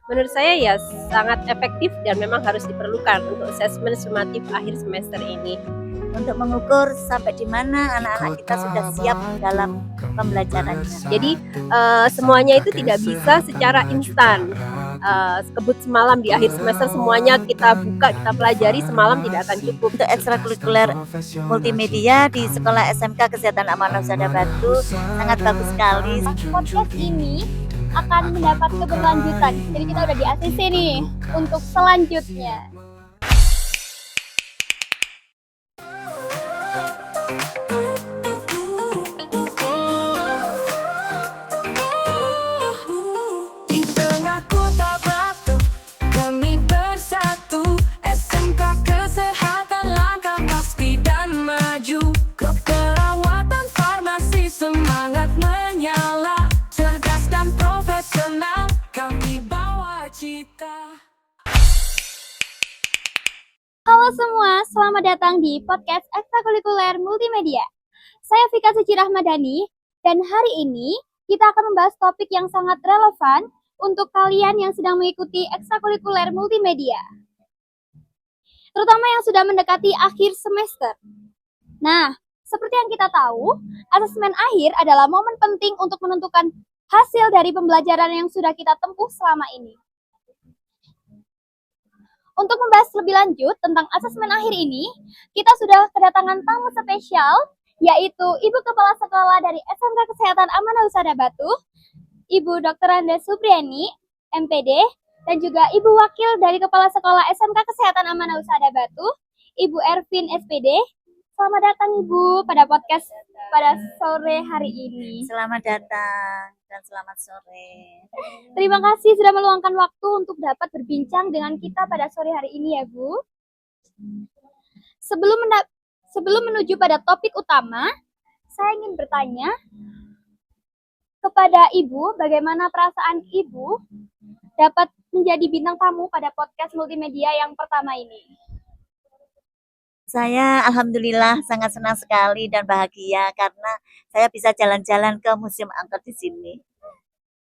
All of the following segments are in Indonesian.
menurut saya ya sangat efektif dan memang harus diperlukan untuk asesmen sumatif akhir semester ini. Untuk mengukur sampai di mana anak-anak kita sudah siap dalam pembelajarannya. Jadi semuanya itu tidak bisa secara instan. Kebut semalam di akhir semester semuanya kita buka, kita pelajari semalam tidak akan cukup. Untuk ekstrakurikuler multimedia di Sekolah SMK Kesehatan Amanah Husada Batu sangat bagus sekali. Podcast ini akan mendapat keberlanjutan. Jadi kita udah di ACC nih untuk selanjutnya. Di tengah kota Batu, kami bersatu. SMK Kesehatan langkah pasti dan maju. Keperawatan farmasi semangat menyala. Cerdas dan profesional, kami bawa cita. Halo semua, selamat datang di podcast ekstrakurikuler multimedia. Saya Vika Suci Rahmadani, dan hari ini kita akan membahas topik yang sangat relevan untuk kalian yang sedang mengikuti ekstrakurikuler multimedia, terutama yang sudah mendekati akhir semester. Nah, seperti yang kita tahu, asesmen akhir adalah momen penting untuk menentukan hasil dari pembelajaran yang sudah kita tempuh selama ini. Untuk membahas lebih lanjut tentang asesmen akhir ini, kita sudah kedatangan tamu spesial, yaitu Ibu Kepala Sekolah dari SMK Kesehatan Amanah Husada Batu, Ibu Dr. Andes Supriani, MPD, dan juga Ibu Wakil dari Kepala Sekolah SMK Kesehatan Amanah Husada Batu, Ibu Ervin SPD. Selamat datang Ibu pada podcast pada sore hari ini. Selamat datang dan selamat sore. Terima kasih sudah meluangkan waktu untuk dapat berbincang dengan kita pada sore hari ini ya Bu. Sebelum menuju pada topik utama, saya ingin bertanya kepada Ibu, bagaimana perasaan Ibu dapat menjadi bintang tamu pada podcast multimedia yang pertama ini? Saya alhamdulillah sangat senang sekali dan bahagia karena saya bisa jalan-jalan ke Museum Angkut di sini.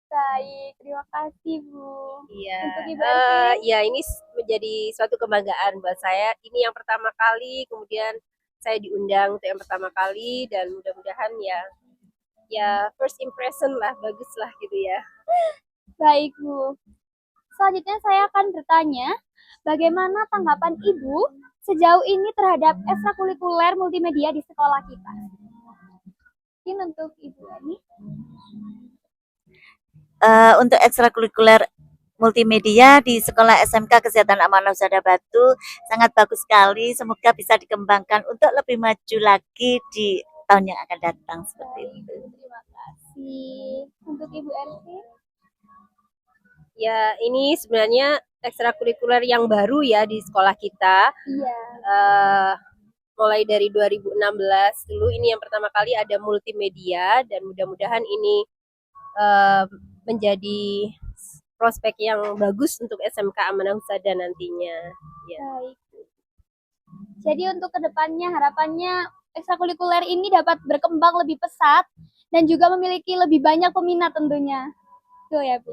Baik, terima kasih Bu. Iya, Untuk Ibu Ervin? ya ini menjadi suatu kebanggaan buat saya. Ini yang pertama kali, kemudian saya diundang untuk yang pertama kali dan mudah-mudahan ya first impression lah, bagus lah gitu ya. Baik Bu. Selanjutnya saya akan bertanya, bagaimana tanggapan Ibu sejauh ini terhadap ekstrakurikuler multimedia di sekolah kita? Mungkin untuk Ibu Ani. Untuk ekstrakurikuler multimedia di Sekolah SMK Kesehatan Amanah Husada Batu sangat bagus sekali. Semoga bisa dikembangkan untuk lebih maju lagi di tahun yang akan datang seperti itu. Terima kasih. Untuk Ibu Ervin? Ya ini sebenarnya ekstrakurikuler yang baru ya di sekolah kita. Iya. Mulai dari 2016 dulu ini yang pertama kali ada multimedia dan mudah-mudahan ini menjadi prospek yang bagus untuk SMK Amanah Husada nantinya. Ya. Baik. Jadi untuk kedepannya harapannya ekstrakurikuler ini dapat berkembang lebih pesat dan juga memiliki lebih banyak peminat tentunya. Tuh ya Bu.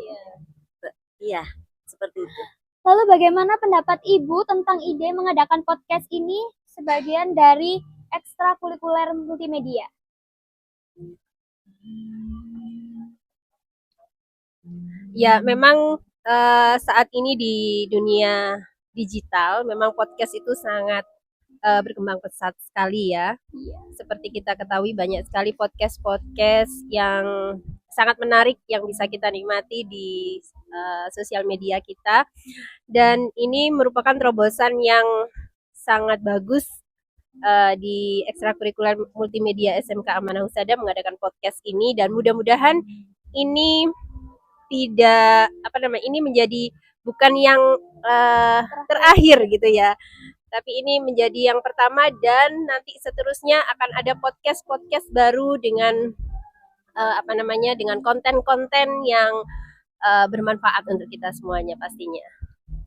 Iya, seperti itu. Lalu bagaimana pendapat Ibu tentang ide mengadakan podcast ini sebagian dari ekstrakurikuler multimedia? Ya memang saat ini di dunia digital memang podcast itu sangat berkembang pesat sekali ya. Iya. Seperti kita ketahui banyak sekali podcast yang sangat menarik yang bisa kita nikmati di sosial media kita, dan ini merupakan terobosan yang sangat bagus di ekstrakurikuler multimedia SMK Amanah Husada mengadakan podcast ini, dan mudah-mudahan ini ini menjadi bukan yang terakhir gitu ya, tapi ini menjadi yang pertama dan nanti seterusnya akan ada podcast baru dengan dengan konten-konten yang bermanfaat untuk kita semuanya pastinya.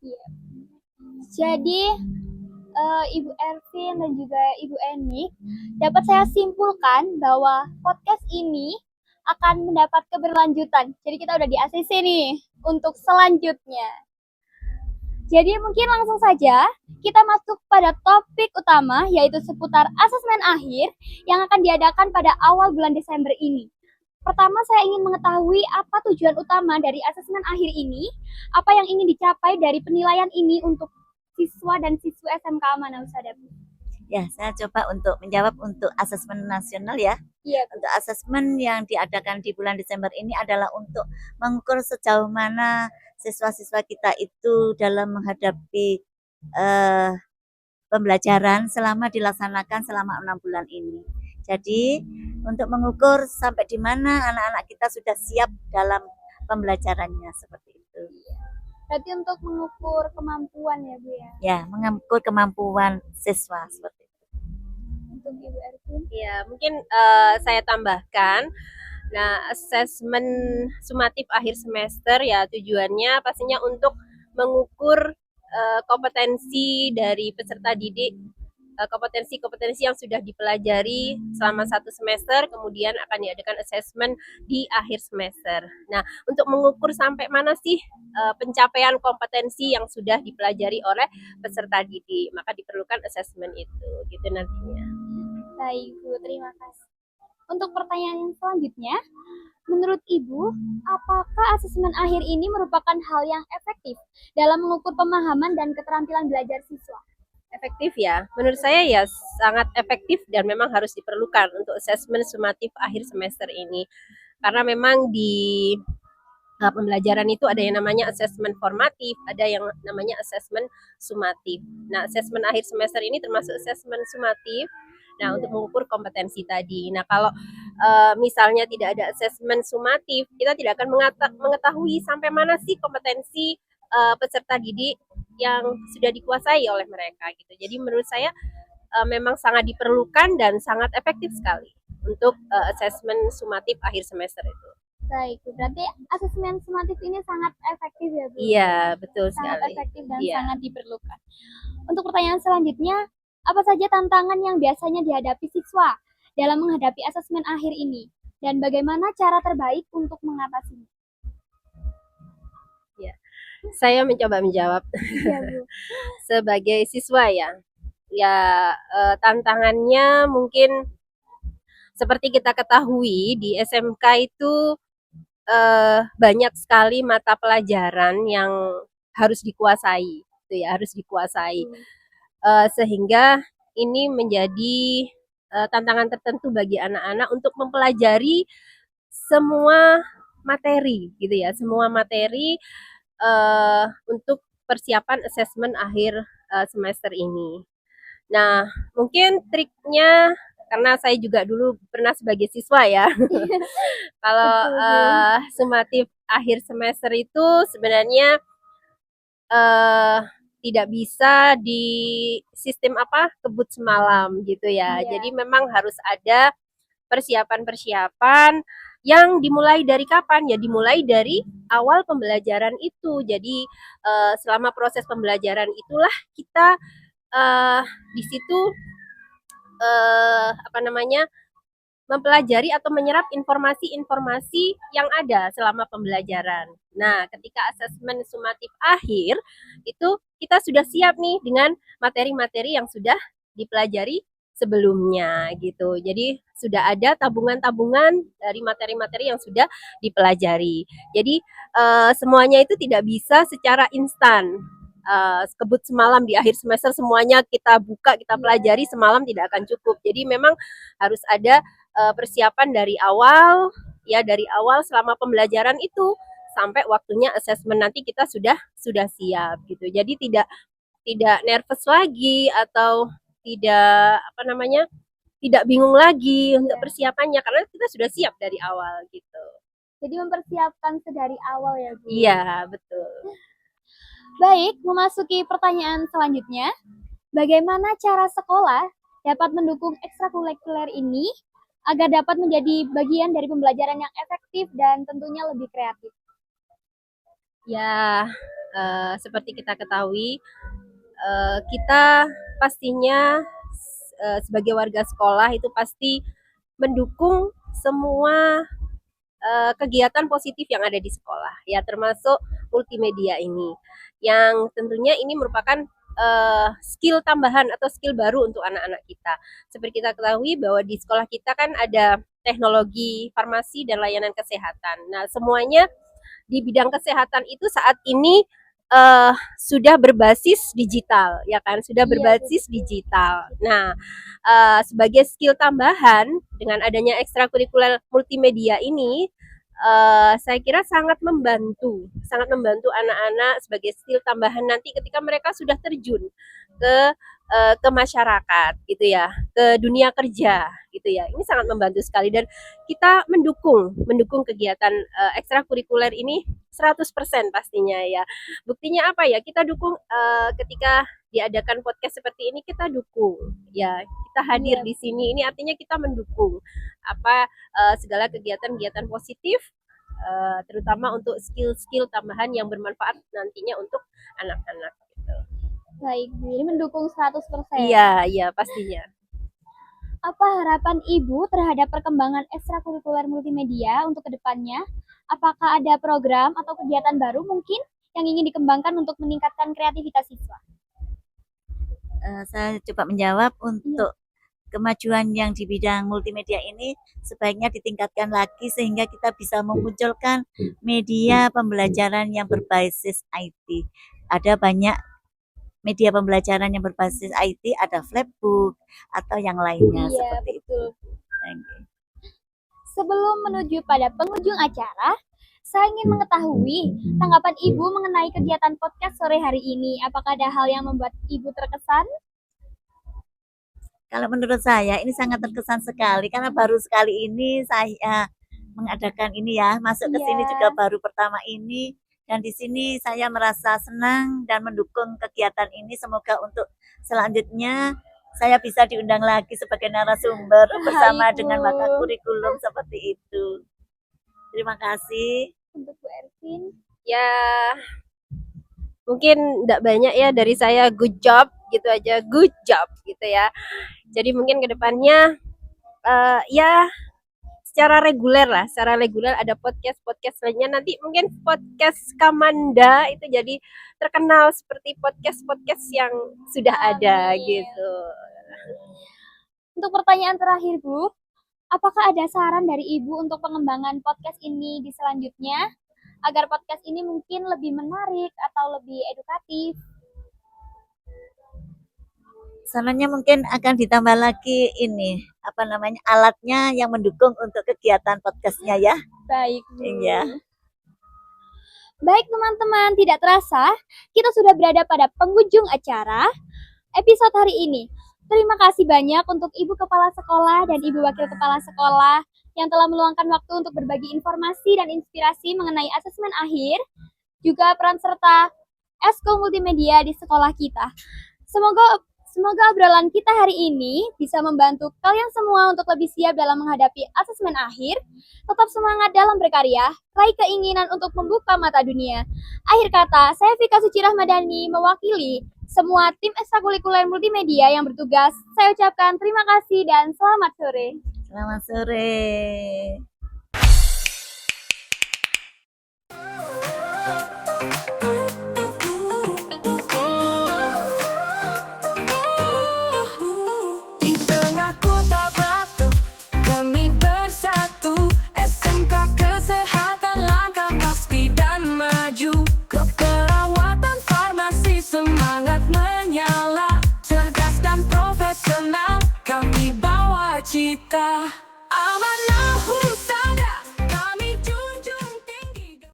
Iya. Jadi Ibu Ervin dan juga Ibu Eni, dapat saya simpulkan bahwa podcast ini akan mendapat keberlanjutan. Jadi kita udah di ACC nih. untuk selanjutnya. Jadi mungkin langsung saja kita masuk pada topik utama, yaitu seputar asesmen akhir yang akan diadakan pada awal bulan Desember ini. Pertama, saya ingin mengetahui apa tujuan utama dari asesmen akhir ini, apa yang ingin dicapai dari penilaian ini untuk siswa dan siswi SMK Amanah Husada. Ya, saya coba untuk menjawab untuk asesmen nasional ya. Iya, Untuk asesmen yang diadakan di bulan Desember ini adalah untuk mengukur sejauh mana siswa-siswa kita itu dalam menghadapi pembelajaran selama dilaksanakan selama 6 bulan ini. Jadi untuk mengukur sampai di mana anak-anak kita sudah siap dalam pembelajarannya seperti itu. berarti untuk mengukur kemampuan ya Bu ya, Ya, mengukur kemampuan siswa seperti itu. untuk Ibu Ervin. Ya, mungkin saya tambahkan. Nah, asesmen sumatif akhir semester ya tujuannya pastinya untuk mengukur kompetensi dari peserta didik, kompetensi-kompetensi yang sudah dipelajari selama 1 semester, kemudian akan diadakan asesmen di akhir semester. Nah, untuk mengukur sampai mana sih pencapaian kompetensi yang sudah dipelajari oleh peserta didik, maka diperlukan asesmen itu, gitu nantinya. Baik Bu, terima kasih. Untuk pertanyaan yang selanjutnya, menurut Ibu, apakah asesmen akhir ini merupakan hal yang efektif dalam mengukur pemahaman dan keterampilan belajar siswa? Efektif ya, menurut saya ya sangat efektif dan memang harus diperlukan untuk asesmen sumatif akhir semester ini, karena memang di pembelajaran itu ada yang namanya asesmen formatif, ada yang namanya asesmen sumatif. Nah, asesmen akhir semester ini termasuk asesmen sumatif. Nah, untuk mengukur kompetensi tadi. Nah, kalau misalnya tidak ada asesmen sumatif, kita tidak akan mengetahui sampai mana sih kompetensi peserta didik yang sudah dikuasai oleh mereka gitu. Jadi menurut saya memang sangat diperlukan dan sangat efektif sekali untuk asesmen sumatif akhir semester itu. Baik, Bu. Berarti asesmen sumatif ini sangat efektif ya Bu? Iya, betul Sangat sekali. efektif dan Iya. sangat diperlukan. Untuk pertanyaan selanjutnya, apa saja tantangan yang biasanya dihadapi siswa dalam menghadapi asesmen akhir ini? Dan bagaimana cara terbaik untuk mengatasinya? Saya mencoba menjawab Iya, Bu. sebagai siswa ya. Ya, tantangannya mungkin seperti kita ketahui di SMK itu banyak sekali mata pelajaran yang harus dikuasai, gitu ya, harus dikuasai. Sehingga ini menjadi tantangan tertentu bagi anak-anak untuk mempelajari semua materi, gitu ya, semua materi untuk persiapan asesmen akhir semester ini. Nah, mungkin triknya karena saya juga dulu pernah sebagai siswa ya. Kalau sumatif akhir semester itu sebenarnya tidak bisa di sistem kebut semalam gitu ya. Iya. Jadi memang harus ada persiapan-persiapan yang dimulai dari kapan? Ya dimulai dari awal pembelajaran itu. Jadi selama proses pembelajaran itulah kita di situ mempelajari atau menyerap informasi-informasi yang ada selama pembelajaran. Nah, ketika asesmen sumatif akhir itu kita sudah siap nih dengan materi-materi yang sudah dipelajari sebelumnya gitu. Jadi sudah ada tabungan-tabungan dari materi-materi yang sudah dipelajari. Jadi semuanya itu tidak bisa secara instan. Kebut semalam di akhir semester semuanya kita buka, kita pelajari semalam tidak akan cukup. Jadi memang harus ada persiapan dari awal selama pembelajaran itu sampai waktunya asesmen nanti kita sudah siap gitu. Jadi tidak nervous lagi atau tidak bingung lagi untuk persiapannya karena kita sudah siap dari awal gitu. Jadi mempersiapkan sedari awal ya Bu? Iya, betul. Baik, memasuki pertanyaan selanjutnya. Bagaimana cara sekolah dapat mendukung ekstrakurikuler ini agar dapat menjadi bagian dari pembelajaran yang efektif dan tentunya lebih kreatif? Ya, seperti kita ketahui, kita pastinya sebagai warga sekolah itu pasti mendukung semua kegiatan positif yang ada di sekolah, ya termasuk multimedia ini, yang tentunya ini merupakan skill tambahan atau skill baru untuk anak-anak kita. Seperti kita ketahui bahwa di sekolah kita kan ada teknologi farmasi dan layanan kesehatan. Nah, semuanya di bidang kesehatan itu saat ini sudah berbasis digital, ya kan? Sudah berbasis digital. Nah, sebagai skill tambahan dengan adanya ekstrakurikuler multimedia ini, saya kira sangat membantu anak-anak sebagai skill tambahan nanti ketika mereka sudah terjun ke masyarakat gitu ya, ke dunia kerja gitu ya. Ini sangat membantu sekali dan kita mendukung kegiatan ekstrakurikuler ini 100% pastinya ya. Buktinya apa ya? Kita dukung ketika diadakan podcast seperti ini, kita dukung ya. Kita hadir di sini, ini artinya kita mendukung segala kegiatan-kegiatan positif, terutama untuk skill-skill tambahan yang bermanfaat nantinya untuk anak-anak gitu. Baik, Bu. Ini mendukung 100%. Iya, pastinya. Apa harapan Ibu terhadap perkembangan ekstrakurikuler multimedia untuk kedepannya? Apakah ada program atau kegiatan baru mungkin yang ingin dikembangkan untuk meningkatkan kreativitas siswa? Saya coba menjawab untuk kemajuan yang di bidang multimedia ini sebaiknya ditingkatkan lagi sehingga kita bisa memunculkan media pembelajaran yang berbasis IT. Ada banyak media pembelajaran yang berbasis IT, ada flipbook atau yang lainnya seperti itu. Sebelum menuju pada penghujung acara, saya ingin mengetahui tanggapan Ibu mengenai kegiatan podcast sore hari ini. Apakah ada hal yang membuat Ibu terkesan? Kalau menurut saya ini sangat terkesan sekali karena baru sekali ini saya mengadakan ini ya, masuk ke sini juga baru pertama ini. Dan di sini saya merasa senang dan mendukung kegiatan ini. Semoga untuk selanjutnya saya bisa diundang lagi sebagai narasumber bersama dengan mata kurikulum seperti itu. Terima kasih. Untuk Bu Ervin. Ya, mungkin tidak banyak ya dari saya, good job gitu aja, good job gitu ya. Jadi mungkin kedepannya ya secara reguler ada podcast lainnya, nanti mungkin podcast Kamanda itu jadi terkenal seperti podcast yang sudah ada gitu. Untuk pertanyaan terakhir Bu, apakah ada saran dari Ibu untuk pengembangan podcast ini di selanjutnya agar podcast ini mungkin lebih menarik atau lebih edukatif? Sarannya mungkin akan ditambah lagi ini alatnya yang mendukung untuk kegiatan podcastnya ya. Baik, Bu. Iya. Baik teman-teman, tidak terasa kita sudah berada pada penghujung acara episode hari ini. Terima kasih banyak untuk Ibu Kepala Sekolah dan Ibu Wakil Kepala Sekolah yang telah meluangkan waktu untuk berbagi informasi dan inspirasi mengenai asesmen akhir, juga peran serta Eskul Multimedia di sekolah kita. Semoga obrolan kita hari ini bisa membantu kalian semua untuk lebih siap dalam menghadapi asesmen akhir. Tetap semangat dalam berkarya, raih keinginan untuk membuka mata dunia. Akhir kata, saya Vika Suci Rahmadani mewakili semua tim ekstrakurikuler multimedia yang bertugas. Saya ucapkan terima kasih dan selamat sore. Selamat sore. Cita amanah